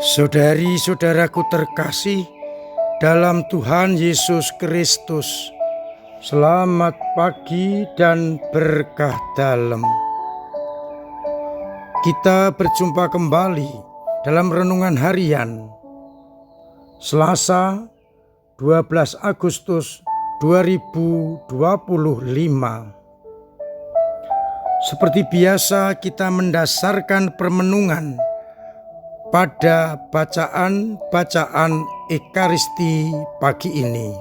Saudari-saudaraku terkasih dalam Tuhan Yesus Kristus, selamat pagi dan berkah dalam. Kita berjumpa kembali dalam renungan harian Selasa 12 Agustus 2025. Seperti biasa kita mendasarkan permenungan pada bacaan Ekaristi pagi ini.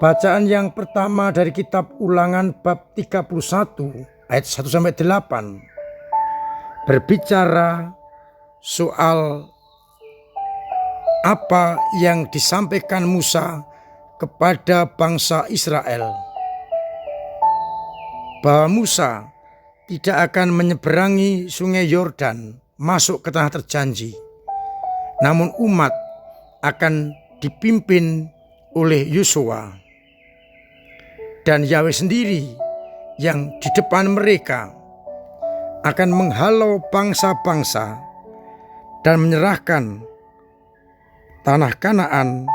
Bacaan yang pertama dari kitab Ulangan bab 31 ayat 1-8 berbicara soal apa yang disampaikan Musa kepada bangsa Israel, bahwa Musa tidak akan menyeberangi sungai Yordan masuk ke tanah terjanji, namun umat akan dipimpin oleh Yosua, dan Yahweh sendiri yang di depan mereka akan menghalau bangsa-bangsa dan menyerahkan tanah Kanaan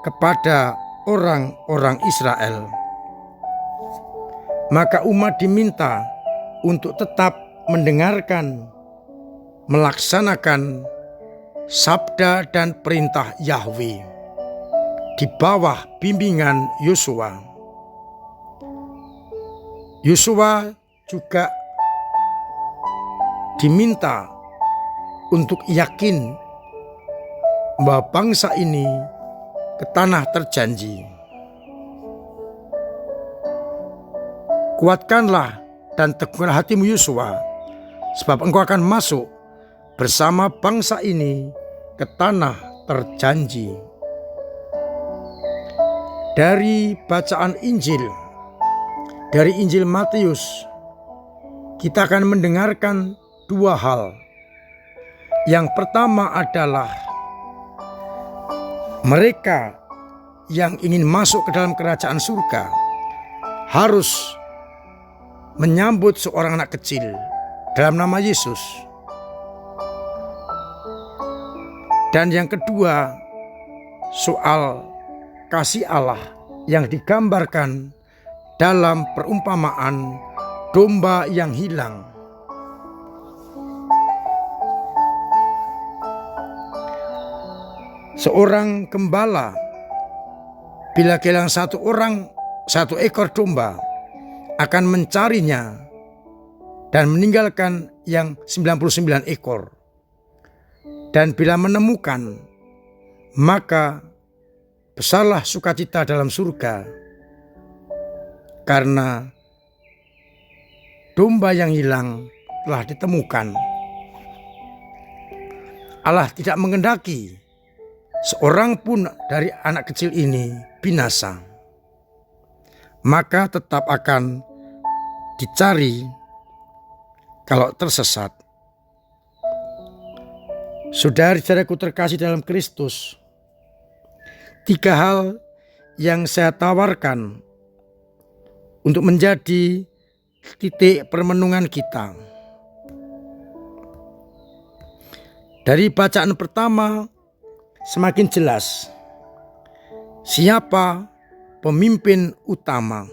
kepada orang-orang Israel. Maka umat diminta untuk tetap mendengarkan, melaksanakan sabda dan perintah Yahweh di bawah bimbingan Yosua. Yosua juga diminta untuk yakin bahwa bangsa ini ke tanah terjanji. Kuatkanlah dan teguhkanlah hatimu Yosua, sebab engkau akan masuk bersama bangsa ini ke tanah terjanji. Dari bacaan Injil, dari Injil Matius, kita akan mendengarkan dua hal. Yang pertama adalah mereka yang ingin masuk ke dalam kerajaan surga harus menyambut seorang anak kecil dalam nama Yesus. Dan yang kedua, soal kasih Allah yang digambarkan dalam perumpamaan domba yang hilang. Seorang gembala bila kehilangan satu ekor domba akan mencarinya dan meninggalkan yang 99 ekor. Dan bila menemukan, maka besarlah sukacita dalam surga, karena domba yang hilang telah ditemukan. Allah tidak menghendaki seorang pun dari anak kecil ini binasa, maka tetap akan dicari kalau tersesat. Saudara-saudaraku terkasih dalam Kristus, tiga hal yang saya tawarkan untuk menjadi titik permenungan kita. Dari bacaan pertama semakin jelas siapa pemimpin utama.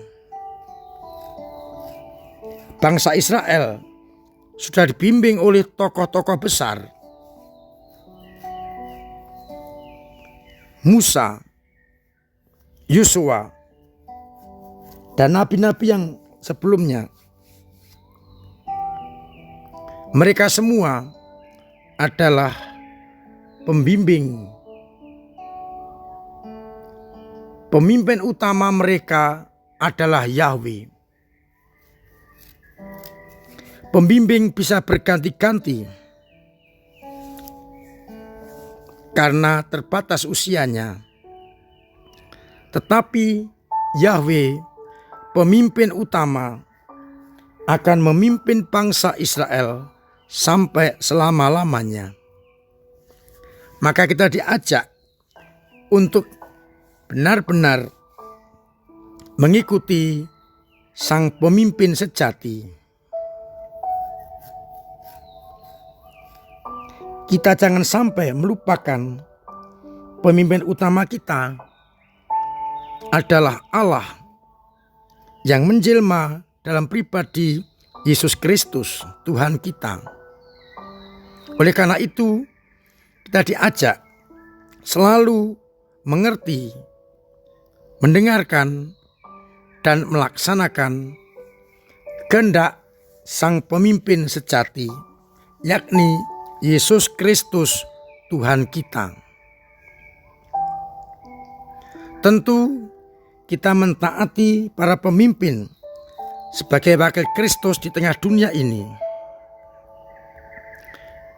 Bangsa Israel sudah dibimbing oleh tokoh-tokoh besar, Musa, Yosua, dan nabi-nabi yang sebelumnya. Mereka semua adalah pembimbing. Pemimpin utama mereka adalah Yahweh. Pembimbing bisa berganti-ganti karena terbatas usianya. Tetapi Yahweh, pemimpin utama, akan memimpin bangsa Israel sampai selama-lamanya. Maka kita diajak untuk benar-benar mengikuti sang pemimpin sejati. kita jangan sampai melupakan pemimpin utama kita adalah Allah yang menjelma dalam pribadi Yesus Kristus, Tuhan kita. Oleh karena itu, kita diajak selalu mengerti, mendengarkan, dan melaksanakan kehendak Sang Pemimpin sejati, yakni Yesus Kristus, Tuhan kita. Tentu kita mentaati para pemimpin sebagai wakil Kristus di tengah dunia ini.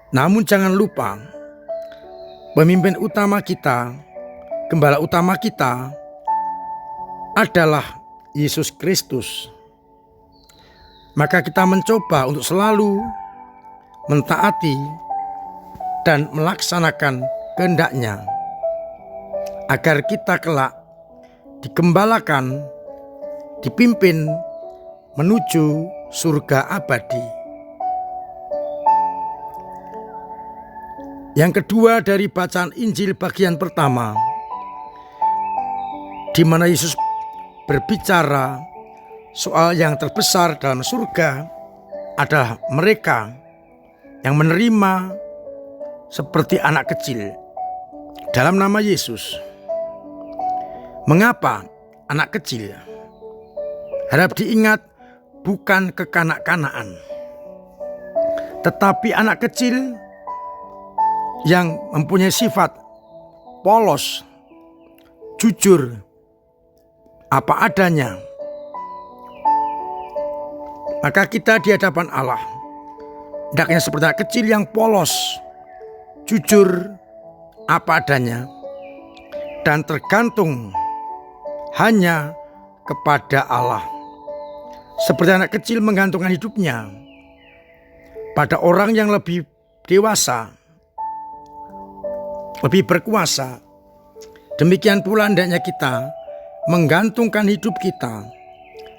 Namun jangan lupa, pemimpin utama kita, gembala utama kita adalah Yesus Kristus. Maka kita mencoba untuk selalu mentaati dan melaksanakan kehendak-Nya, agar kita kelak digembalakan, dipimpin menuju surga abadi. Yang kedua dari bacaan Injil bagian pertama, di mana Yesus berbicara soal yang terbesar dalam surga adalah mereka yang menerima seperti anak kecil dalam nama Yesus. Mengapa anak kecil? Harap diingat, bukan kekanak-kanakan, tetapi anak kecil yang mempunyai sifat polos, jujur, apa adanya. Maka kita di hadapan Allah hendaknya seperti anak kecil yang polos, jujur, apa adanya, dan tergantung hanya kepada Allah. Seperti anak kecil menggantungkan hidupnya pada orang yang lebih dewasa, lebih berkuasa. Demikian pula hendaknya kita menggantungkan hidup kita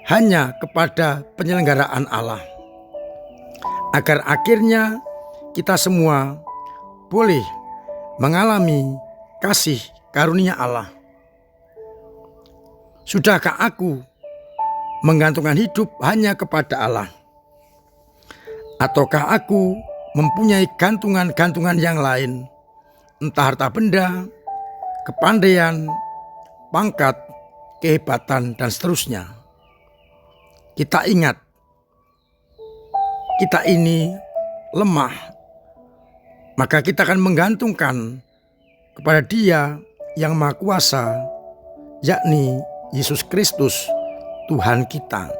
hanya kepada penyelenggaraan Allah, agar akhirnya kita semua boleh mengalami kasih karunia Allah. Sudahkah aku menggantungkan hidup hanya kepada Allah? Ataukah aku mempunyai gantungan-gantungan yang lain, entah harta benda, kepandaian, pangkat, kehebatan, dan seterusnya? Kita ingat, kita ini lemah, maka kita akan menggantungkan kepada Dia yang Maha Kuasa, yakni Yesus Kristus, Tuhan kita.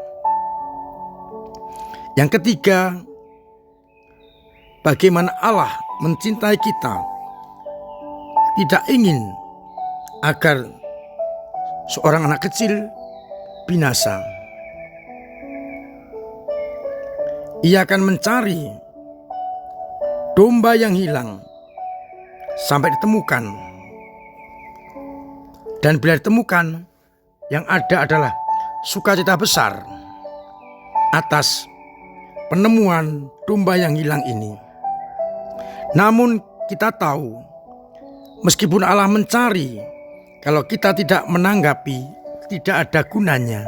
Yang ketiga, bagaimana Allah mencintai kita, tidak ingin agar seorang anak kecil binasa. Ia akan mencari domba yang hilang sampai ditemukan. Dan bila ditemukan, yang ada adalah sukacita besar atas penemuan domba yang hilang ini. Namun kita tahu, meskipun Allah mencari, kalau kita tidak menanggapi, tidak ada gunanya.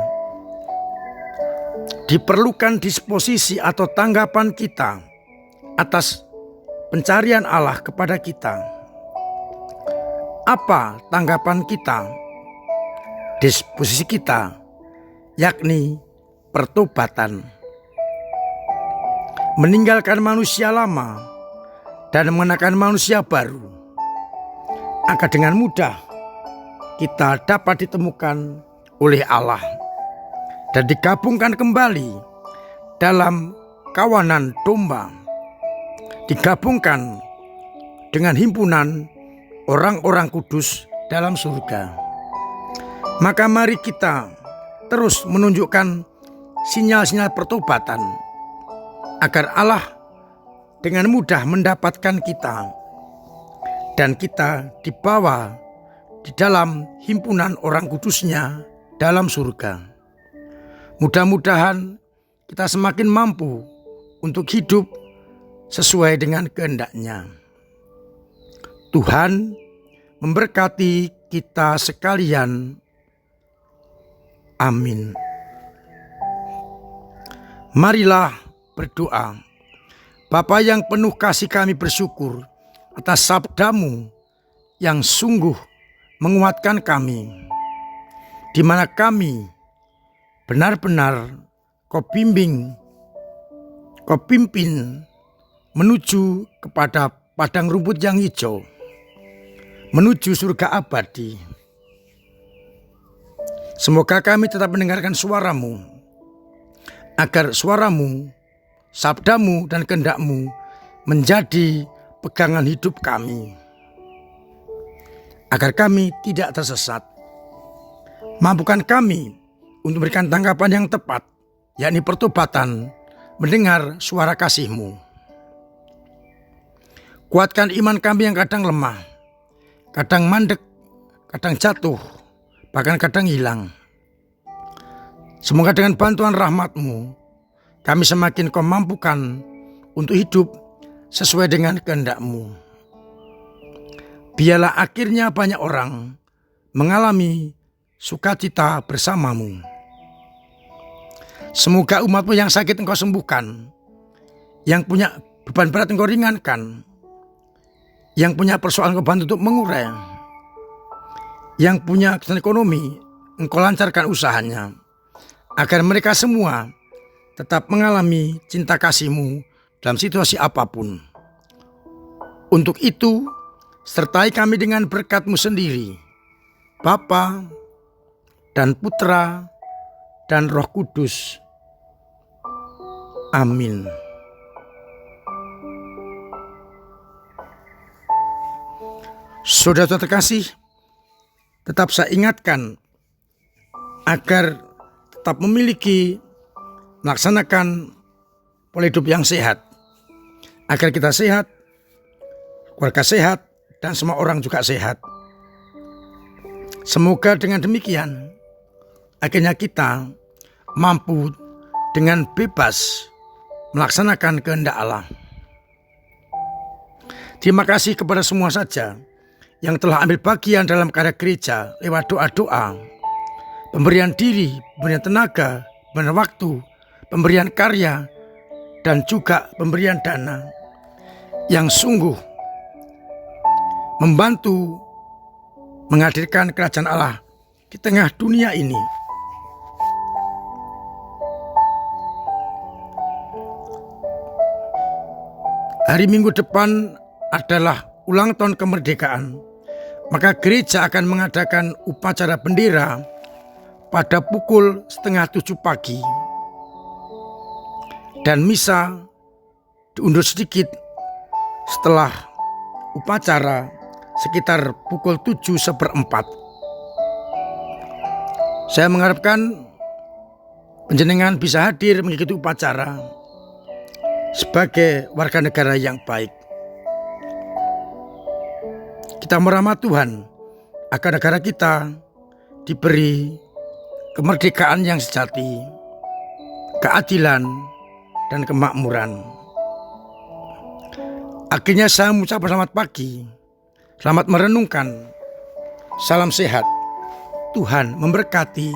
Diperlukan disposisi atau tanggapan kita atas pencarian Allah kepada kita. Apa tanggapan kita? Disposisi kita, yakni pertobatan. Meninggalkan manusia lama dan mengenakan manusia baru, agar dengan mudah kita dapat ditemukan oleh Allah dan digabungkan kembali dalam kawanan domba, digabungkan dengan himpunan orang-orang kudus dalam surga. Maka mari kita terus menunjukkan sinyal-sinyal pertobatan, agar Allah dengan mudah mendapatkan kita, dan kita dibawa di dalam himpunan orang kudusnya dalam surga. Mudah-mudahan kita semakin mampu untuk hidup sesuai dengan kehendak-Nya. Tuhan memberkati kita sekalian. Amin. Marilah berdoa. Bapa yang penuh kasih, kami bersyukur atas sabda-Mu yang sungguh menguatkan kami, di mana kami benar-benar Kau bimbing, Kau pimpin menuju kepada padang rumput yang hijau, menuju surga abadi. Semoga kami tetap mendengarkan suara-Mu, agar suara-Mu, sabda-Mu dan kehendak-Mu menjadi pegangan hidup kami, agar kami tidak tersesat. Mampukan kami untuk memberikan tanggapan yang tepat, yakni pertobatan, mendengar suara kasih-Mu. Kuatkan iman kami yang kadang lemah, kadang mandek, kadang jatuh, bahkan kadang hilang. Semoga dengan bantuan rahmat-Mu, kami semakin Kau mampukan untuk hidup sesuai dengan kehendak-Mu. Biarlah akhirnya banyak orang mengalami sukacita bersama-Mu. Semoga umat-Mu yang sakit Engkau sembuhkan, yang punya beban berat Engkau ringankan, yang punya persoalan Engkau bantu untuk mengurai, yang punya kesulitan ekonomi Engkau lancarkan usahanya, agar mereka semua tetap mengalami cinta kasih-Mu dalam situasi apapun. Untuk itu, sertai kami dengan berkat-Mu sendiri, Bapa dan Putra dan Roh Kudus. Amin. Saudara terkasih, tetap saya ingatkan agar tetap melaksanakan pola hidup yang sehat, agar kita sehat, keluarga sehat, dan semua orang juga sehat. Semoga dengan demikian akhirnya kita mampu dengan bebas melaksanakan kehendak Allah. Terima kasih kepada semua saja yang telah ambil bagian dalam karya gereja lewat doa-doa, pemberian diri, pemberian tenaga, pemberian waktu, pemberian karya, dan juga pemberian dana yang sungguh membantu menghadirkan kerajaan Allah di tengah dunia ini. Hari Minggu depan adalah ulang tahun kemerdekaan, maka gereja akan mengadakan upacara bendera pada pukul 6:30 pagi. Dan misa diundur sedikit setelah upacara sekitar pukul 7:15. Saya mengharapkan panjenengan bisa hadir mengikuti upacara sebagai warga negara yang baik. Kita merahmat Tuhan agar negara kita diberi kemerdekaan yang sejati, keadilan, dan kemakmuran. Akhirnya saya mengucapkan selamat pagi, selamat merenungkan, salam sehat, Tuhan memberkati.